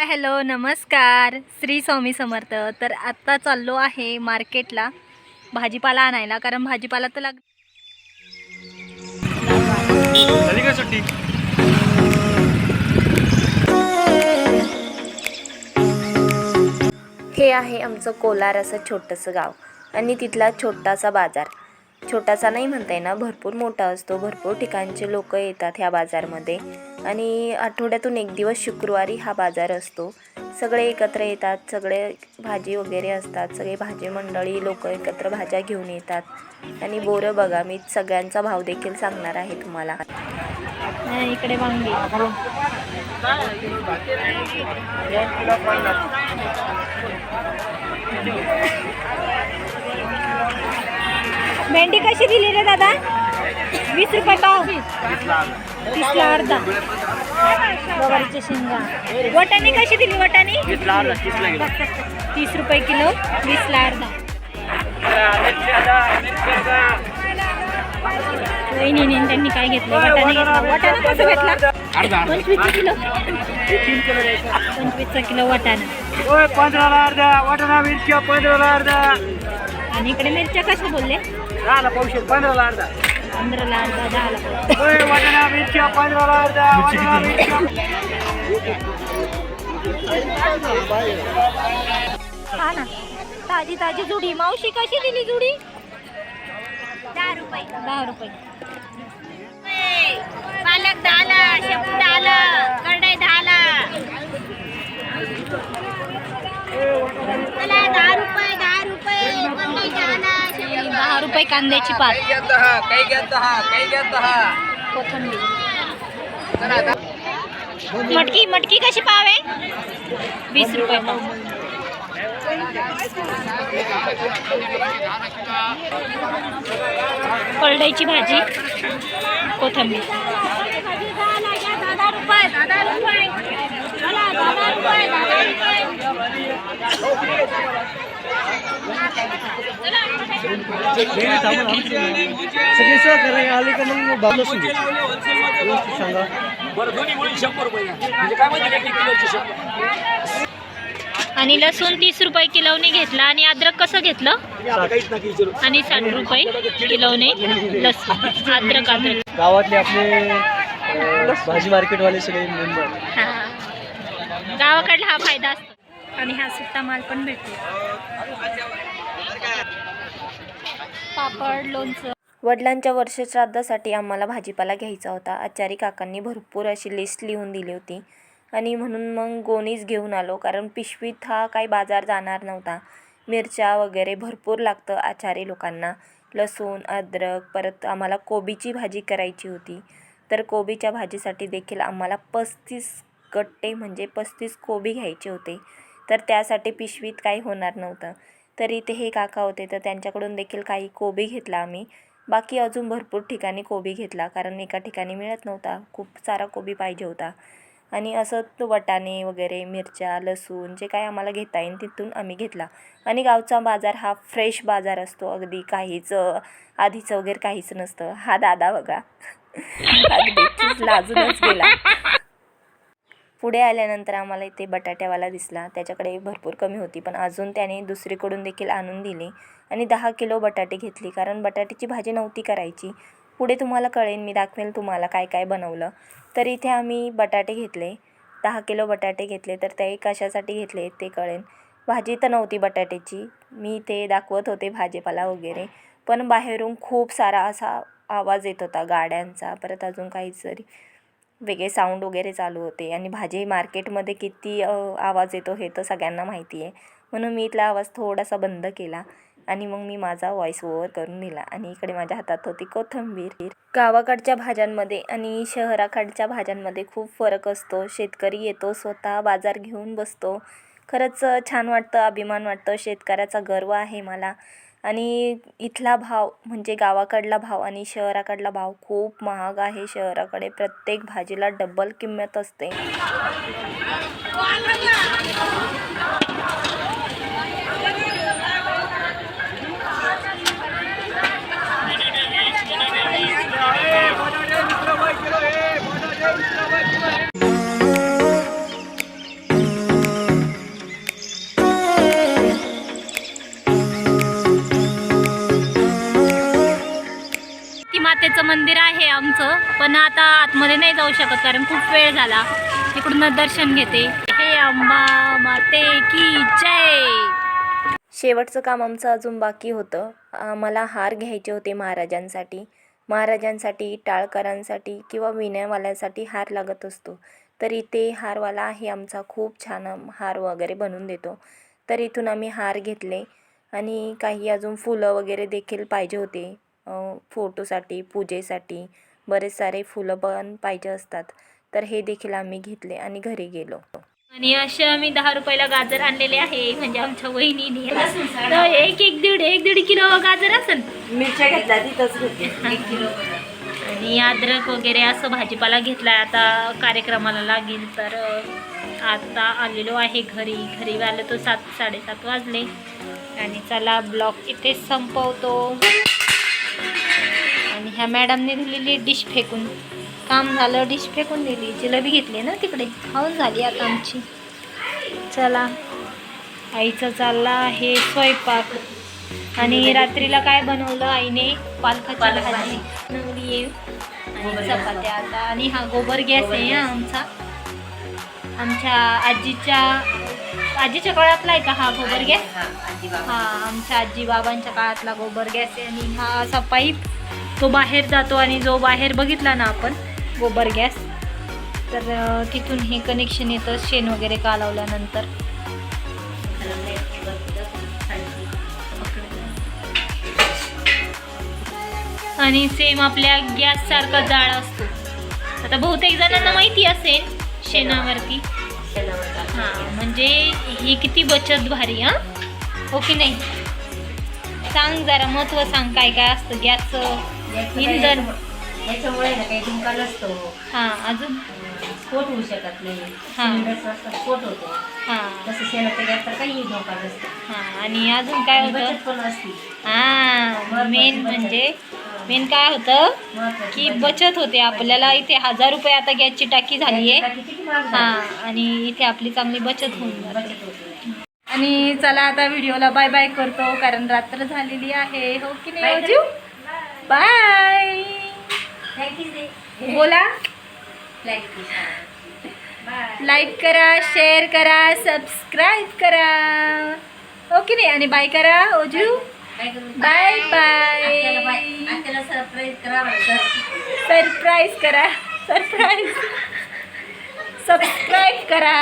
Hello नमस्कार, श्री स्वामी समर्थ। तर आत्ता चाललो आहे मार्केटला भाजीपाला आणायला, कारण भाजीपाला तर झाली का सुट्टी? हे आहे आमचं कोलार असं छोटंसं गाव आणि तिथला छोटासा बाजार। छोटासा नाही म्हणता येणार, भरपूर मोठा असतो। भरपूर ठिकाणचे लोक येतात ह्या बाजारमध्ये आणि आठवड्यातून एक दिवस शुक्रवारी हा बाजार असतो। सगळे एकत्र येतात, सगळे भाजी वगैरे असतात, सगळे भाजी मंडळी लोक एकत्र भाज्या घेऊन येतात। आणि बोरं बघा, मी सगळ्यांचा भाव देखील सांगणार आहे तुम्हाला। इकडे वांगी भेंडी कशी दिली रे दादा? 20 रुपये पाव, 30ला अर्धा। गवारीच्या शेंगा, वाटाणे कशी दिली? वाटाणे 30 रुपये किलो, 20ला अर्धा। वहिनीने त्यांनी काय घेतलं? वाटाणे घेतला। वाटाणा कसं भेटला? 25 किलो, 25 किलो वाटाणा। 15ला अर्धा वाटाणा, मिरच्या 15ला अर्धा। आणि इकडे मिरच्या कशा बोलले? 10ला पावशेर, 15ला अर्धा। 15ला अर्धा, 10ला वाटाणा मिरच्या 15ला अर्धा। वाटाणा मिरच्या हा ना, ताजी ताजी जुडी। मावशी कशी दिली जुडी? 10 रुपये, 10 रुपये। पालक 10ला, शेपू 10ला, करडई 10ला। चला 10 रुपये, 10 रुपये, करडई 10ला, 10 रुपये कांद्याची पात। कोथिंबीर। मटकी, मटकी कशी पाव आहे? 20 रुपये पाव। करडईची भाजी, कोथिंबीर। 10 रुपये, 10 रुपये, चला 10 रुपये, 10 रुपये। सगळे सहकार्य आले का मग बाबा सांगा बरं। दोन्ही मिळून 100 रुपये म्हणजे काय माहिती का किलोची 100। आणि लसूण 30 रुपये किलोने घेतला। आणि अद्रक कसं घेतलं? आणि 60 रुपये किलोने लसूण, अद्रक। गावातले आपले भाजी मार्केटवाले सगळे मेंबर। गावाकडला हा फायदा असतो। आणि हा सुट्टा माल पण भेटतो, पापड, लोणचं। वडिलांच्या वर्षश्राद्धासाठी आम्हाला भाजीपाला घ्यायचा होता। आचारी काकांनी भरपूर अशी लिस्ट लिहून दिली होती आणि म्हणून मग गोणीच घेऊन आलो, कारण पिशवीत हा काही बाजार जाणार नव्हता। मिरच्या वगैरे भरपूर लागतं आचारी लोकांना, लसूण, अद्रक। परत आम्हाला कोबीची भाजी करायची होती, तर कोबीच्या भाजीसाठी देखील आम्हाला 35 गट्टे म्हणजे 35 कोबी घ्यायचे होते। तर त्यासाठी पिशवीत काही होणार नव्हतं। तर इथे हे काका होते, तर त्यांच्याकडून देखील काही कोबी घेतला आम्ही। बाकी अजून भरपूर ठिकाणी कोबी घेतला, कारण एका ठिकाणी मिळत नव्हता, खूप सारा कोबी पाहिजे होता। आणि असं वाटाणे वगैरे, मिरच्या, लसूण, जे काय आम्हाला घेता येईल तिथून आम्ही घेतला। आणि गावचा बाजार हा फ्रेश बाजार असतो, अगदी काहीच आधीचं वगैरे काहीच नसतं। हा दादा बघा अगदी लाजूनच गेला। पुढे आल्यानंतर आम्हाला इथे बटाट्यावाला दिसला, त्याच्याकडे भरपूर कमी होती, पण अजून त्याने दुसरीकडून देखील आणून दिली आणि 10 किलो बटाटे घेतली, कारण बटाट्याची भाजी नव्हती करायची। पुढे तुम्हाला कळेल, मी दाखवेल तुम्हाला काय काय बनवलं। तर इथे आम्ही बटाटे घेतले, 10 किलो बटाटे घेतले। तर ते कशासाठी घेतले ते कळेल। भाजी तर नव्हती बटाट्याची, मी ते दाखवत होते भाजीपाला वगैरे, पण बाहेरून खूप सारा असा आवाज येत होता गाड्यांचा, परत अजून काहीतरी वेगळे साऊंड वगैरे चालू होते। आणि भाजी मार्केटमध्ये किती आवाज येतो हे तर सगळ्यांना माहिती आहे, म्हणून मी इथला आवाज थोडासा बंद केला आणि मग मी माझा व्हॉइस ओव्हर करून दिला। आणि इकडे माझ्या हातात होती कोथिंबीर। गावाकडच्या भाज्यांमध्ये आणि शहराकडच्या भाज्यांमध्ये खूप फरक असतो। शेतकरी येतो, स्वतः बाजार घेऊन बसतो। खरंच छान वाटतं, अभिमान वाटतं, शेतकऱ्याचा गर्व आहे मला। आणि इथला भाव म्हणजे गावाकडला भाव आणि शहराकडला भाव खूप महाग आहे। शहराकडे प्रत्येक भाजीला डबल किंमत असते। मंदिर आहे आमचं, पण आता आतमध्ये नाही जाऊ शकत कारण खूप वेळ झाला. तिकडून दर्शन घेते. हे अंबा माते की जय. शेवटचं काम आमचं अजून बाकी होतं. मला हार घ्यायचे होते महाराजांसाठी, टाळकरांसाठी किंवा विण्यावाल्यांसाठी हार लागत असतो. तर इथे हारवाला आहे आमचा, खूप छान हार वगैरे बनवून देतो. तर इथून आम्ही हार घेतले आणि काही अजून फुलं वगैरे देखील पाहिजे होते. फोटोसाठी, पूजेसाठी बरेच सारे फुलं पण पाहिजे असतात. तर हे देखील आम्ही घेतले आणि घरी गेलो. आणि असे आम्ही 10 रुपयाला गाजर आणलेले आहे, म्हणजे आमच्या वहिनीने. तर एक दीड किलो गाजर असेल. मिरच्या घेतल्या तिथंच घेतली. आणि अद्रक वगैरे असं भाजीपाला घेतलाय. आता कार्यक्रमाला लागेल. तर आता आलेलो आहे घरी आलो तो 7-7:30 वाजले. आणि चला ब्लॉग इथे संपवतो. आणि ह्या मॅडमने दिलेली डिश फेकून काम झालं. डिश फेकून दिली. जिलेबी घेतली ना तिकडे, खाऊन झाली आता आमची. चला, आईचं चालला आहे स्वयंपाक. आणि रात्रीला काय बनवलं आईने? पालकाची भाजी बनवली आहे आणि चपात्या आता. आणि हा गोबर गॅस आहे आमचा. आमच्या आजीच्या काळातला आहे का हा गोबर गॅस? हा, आमच्या आजी बाबांच्या काळातला गोबर गॅस आहे. आणि हा असा पाईप तो बाहेर जातो. आणि जो बाहेर बघितला ना आपण गोबर गॅस, तर तिथून हे कनेक्शन येतं शेण वगैरे कालवल्यानंतर. आणि सेम आपल्या गॅससारखा जाळ असतो. आता बहुतेक जणांना माहिती असेल शेणावरती. हां, म्हणजे ही किती बचत भारी. हां, हो की नाही? सांग जरा महत्त्व सांग, काय काय असतं गॅसचं इंधन. याच्यामुळे ना काही धोका नसतो. हां, अजून स्फोट होऊ शकत नाही. हां. सिलेंडरचा असं स्फोट होतो. हां तसं शेणाच्या गॅसचा काही धोका नसतो. हां. आणि अजून काय होतं? बचत पण असते. हां, मेन काय होतं की बचत होते आपल्याला. इथे 1000 रुपये आता गॅसची टाकी झाली आहे. किती महाग झाली. हां, आणि इथे आपली चांगली बचत होऊन जाते. बचत होते. आणि चला आता व्हिडिओला बाय बाय करतो कारण रात्र झालेली आहे. हो की नाही अजू? बाय बोला. लाईक करा, शेअर करा, सबस्क्राईब करा. हो की नाही? आणि बाय करा ओजू. Bye bye. आपल्याला सरप्राईज करा. सरप्राईज करा. सबस्क्राईब करा.